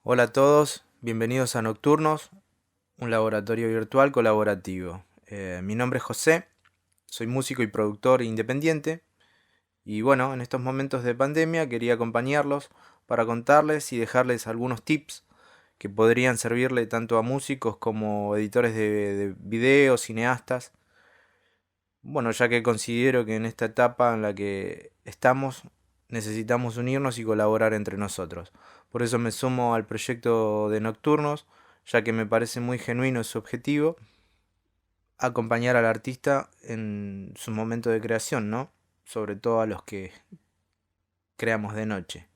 Hola a todos, bienvenidos a Nocturnos, un laboratorio virtual colaborativo. Mi nombre es José, soy músico y productor independiente y bueno, en estos momentos de pandemia quería acompañarlos para contarles y dejarles algunos tips que podrían servirle tanto a músicos como editores de videos, cineastas. Bueno, ya que considero que en esta etapa en la que estamos necesitamos unirnos y colaborar entre nosotros. Por eso me sumo al proyecto de Nocturnos, ya que me parece muy genuino su objetivo, acompañar al artista en su momento de creación, ¿no? Sobre todo a los que creamos de noche.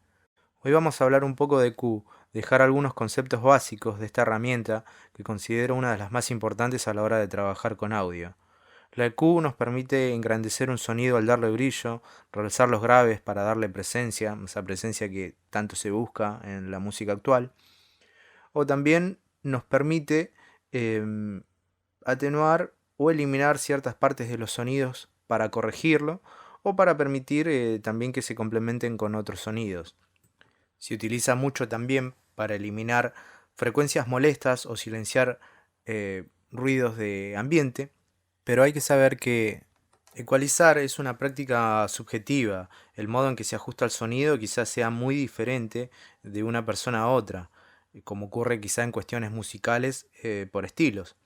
Hoy vamos a hablar un poco de Q, dejar algunos conceptos básicos de esta herramienta que considero una de las más importantes a la hora de trabajar con audio. La EQ nos permite engrandecer un sonido al darle brillo, realzar los graves para darle presencia, esa presencia que tanto se busca en la música actual, o también nos permite atenuar o eliminar ciertas partes de los sonidos para corregirlo o para permitir también que se complementen con otros sonidos. Se utiliza mucho también para eliminar frecuencias molestas o silenciar ruidos de ambiente, pero hay que saber que ecualizar es una práctica subjetiva. El modo en que se ajusta el sonido quizás sea muy diferente de una persona a otra, como ocurre quizá en cuestiones musicales por estilos.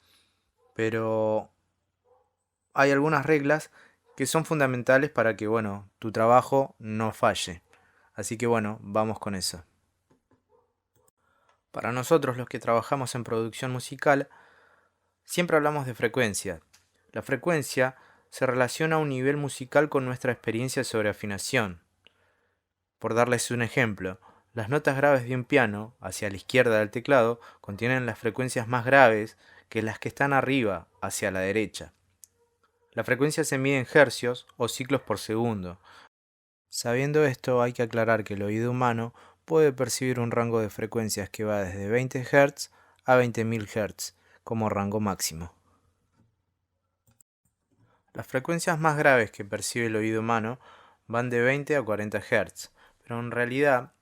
Pero hay algunas reglas que son fundamentales para que, bueno, tu trabajo no falle. Así que bueno, vamos con eso. Para nosotros los que trabajamos en producción musical, siempre hablamos de frecuencia. La frecuencia se relaciona a un nivel musical con nuestra experiencia sobre afinación. Por darles un ejemplo, las notas graves de un piano, hacia la izquierda del teclado, contienen las frecuencias más graves que las que están arriba, hacia la derecha. La frecuencia se mide en hercios o ciclos por segundo. Sabiendo esto, hay que aclarar que el oído humano puede percibir un rango de frecuencias que va desde 20 Hz a 20.000 Hz como rango máximo. Las frecuencias más graves que percibe el oído humano van de 20 a 40 Hz, pero en realidad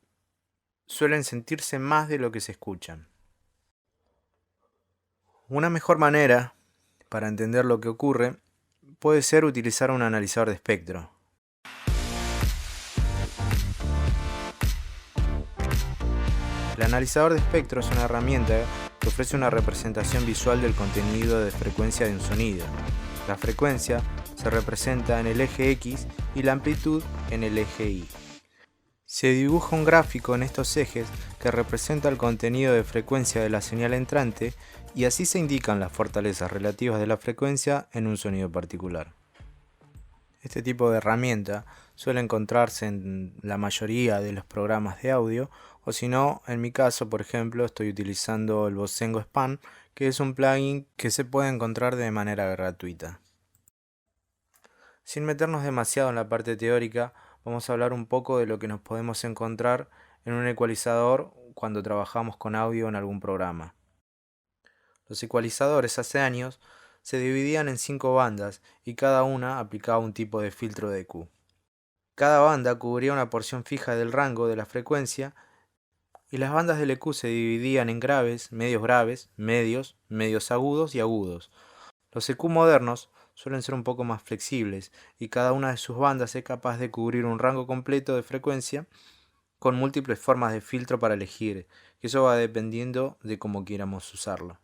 suelen sentirse más de lo que se escuchan. Una mejor manera para entender lo que ocurre puede ser utilizar un analizador de espectro. El analizador de espectro es una herramienta que ofrece una representación visual del contenido de frecuencia de un sonido. La frecuencia se representa en el eje X y la amplitud en el eje Y. Se dibuja un gráfico en estos ejes que representa el contenido de frecuencia de la señal entrante y así se indican las fortalezas relativas de la frecuencia en un sonido particular. Este tipo de herramienta suele encontrarse en la mayoría de los programas de audio, o si no, en mi caso, por ejemplo, estoy utilizando el Bosengo Span, que es un plugin que se puede encontrar de manera gratuita. Sin meternos demasiado en la parte teórica, vamos a hablar un poco de lo que nos podemos encontrar en un ecualizador cuando trabajamos con audio en algún programa. Los ecualizadores hace años se dividían en 5 bandas y cada una aplicaba un tipo de filtro de EQ. Cada banda cubría una porción fija del rango de la frecuencia y las bandas del EQ se dividían en graves, medios, medios agudos y agudos. Los EQ modernos suelen ser un poco más flexibles y cada una de sus bandas es capaz de cubrir un rango completo de frecuencia con múltiples formas de filtro para elegir, que eso va dependiendo de cómo quieramos usarlo.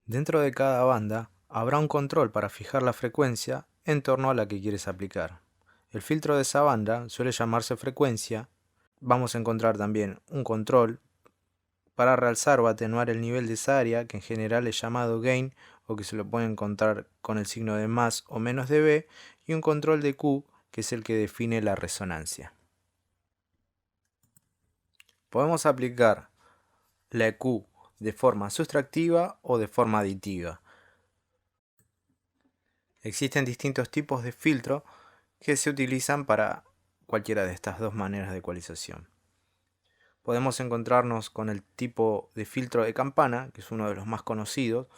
Dentro de cada banda habrá un control para fijar la frecuencia en torno a la que quieres aplicar. El filtro de esa banda suele llamarse frecuencia. Vamos a encontrar también un control para realzar o atenuar el nivel de esa área, que en general es llamado gain o que se lo puede encontrar con el signo de más o menos dB, y un control de Q, que es el que define la resonancia. Podemos aplicar la EQ de forma sustractiva o de forma aditiva. Existen distintos tipos de filtro que se utilizan para cualquiera de estas dos maneras de ecualización. Podemos encontrarnos con el tipo de filtro de campana, que es uno de los más conocidos,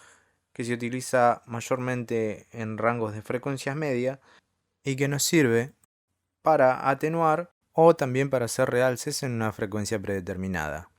que se utiliza mayormente en rangos de frecuencias medias y que nos sirve para atenuar o también para hacer realces en una frecuencia predeterminada.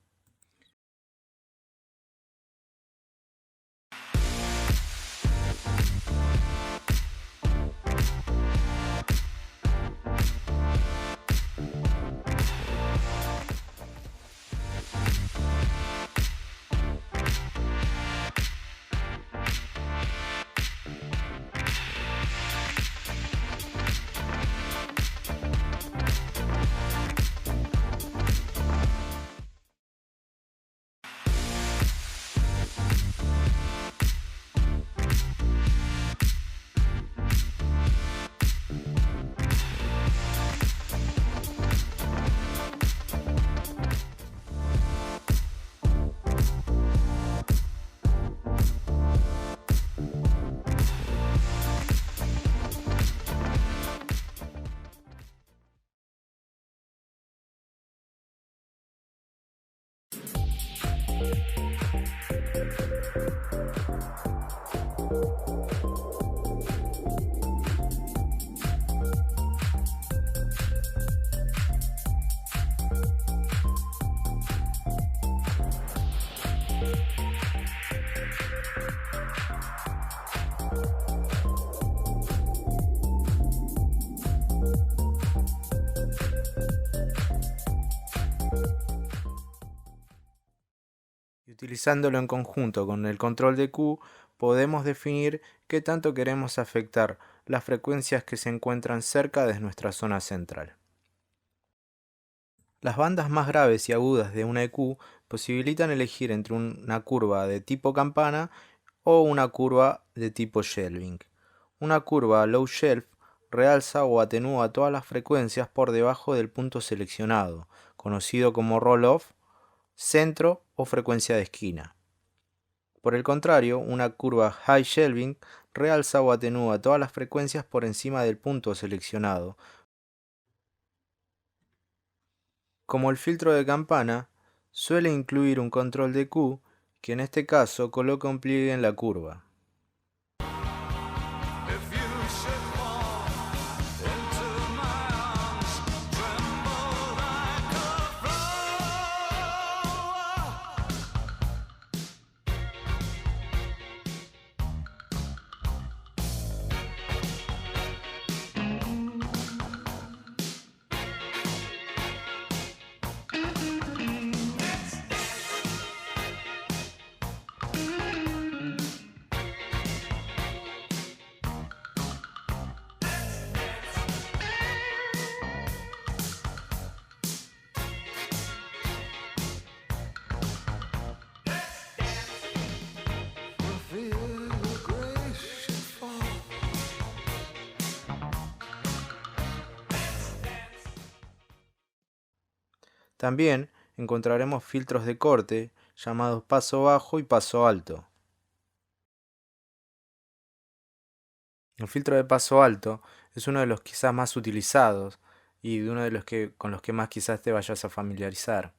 Y utilizándolo en conjunto con el control de Q, podemos definir qué tanto queremos afectar las frecuencias que se encuentran cerca de nuestra zona central. Las bandas más graves y agudas de una EQ posibilitan elegir entre una curva de tipo campana o una curva de tipo shelving. Una curva low shelf realza o atenúa todas las frecuencias por debajo del punto seleccionado, conocido como roll-off, centro o frecuencia de esquina. Por el contrario, una curva high shelving realza o atenúa todas las frecuencias por encima del punto seleccionado. Como el filtro de campana, suele incluir un control de Q, que en este caso coloca un pliegue en la curva. También encontraremos filtros de corte llamados paso bajo y paso alto. El filtro de paso alto es uno de los quizás más utilizados y de uno de los con los que más quizás te vayas a familiarizar.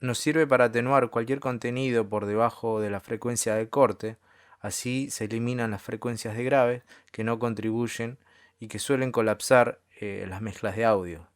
Nos sirve para atenuar cualquier contenido por debajo de la frecuencia de corte, así se eliminan las frecuencias de graves que no contribuyen y que suelen colapsar las mezclas de audio.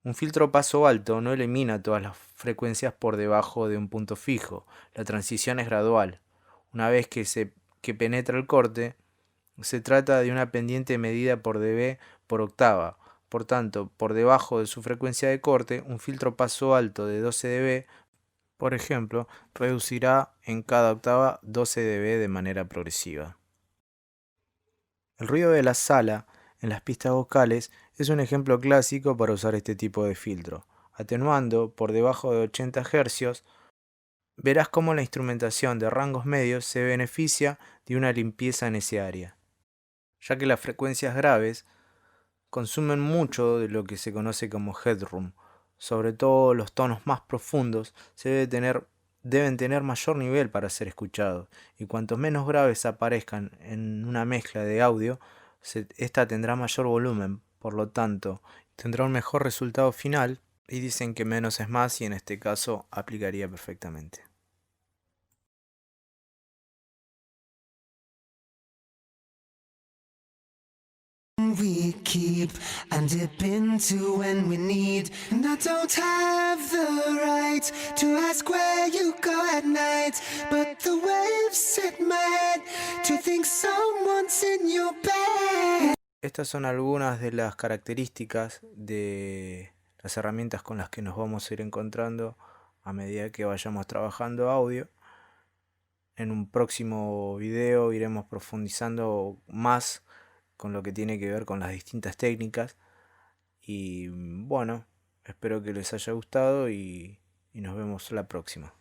Un filtro paso alto no elimina todas las frecuencias por debajo de un punto fijo. La transición es gradual. Una vez que penetra el corte, se trata de una pendiente medida por dB por octava. Por tanto, por debajo de su frecuencia de corte, un filtro paso alto de 12 dB, por ejemplo, reducirá en cada octava 12 dB de manera progresiva. El ruido de la sala en las pistas vocales es un ejemplo clásico para usar este tipo de filtro. Atenuando por debajo de 80 Hz, verás cómo la instrumentación de rangos medios se beneficia de una limpieza en ese área, ya que las frecuencias graves consumen mucho de lo que se conoce como headroom. Sobre todo los tonos más profundos deben tener mayor nivel para ser escuchados, y cuanto menos graves aparezcan en una mezcla de audio, esta tendrá mayor volumen, por lo tanto, tendrá un mejor resultado final, y dicen que menos es más, y en este caso aplicaría perfectamente. We keep and dip into when we need, and I don't have the right to ask where you go at night, but the waves set my head to think someone's in your bed. Estas son algunas de las características de las herramientas con las que nos vamos a ir encontrando a medida que vayamos trabajando audio. En un próximo video iremos profundizando más con lo que tiene que ver con las distintas técnicas. Y bueno, espero que les haya gustado y nos vemos la próxima.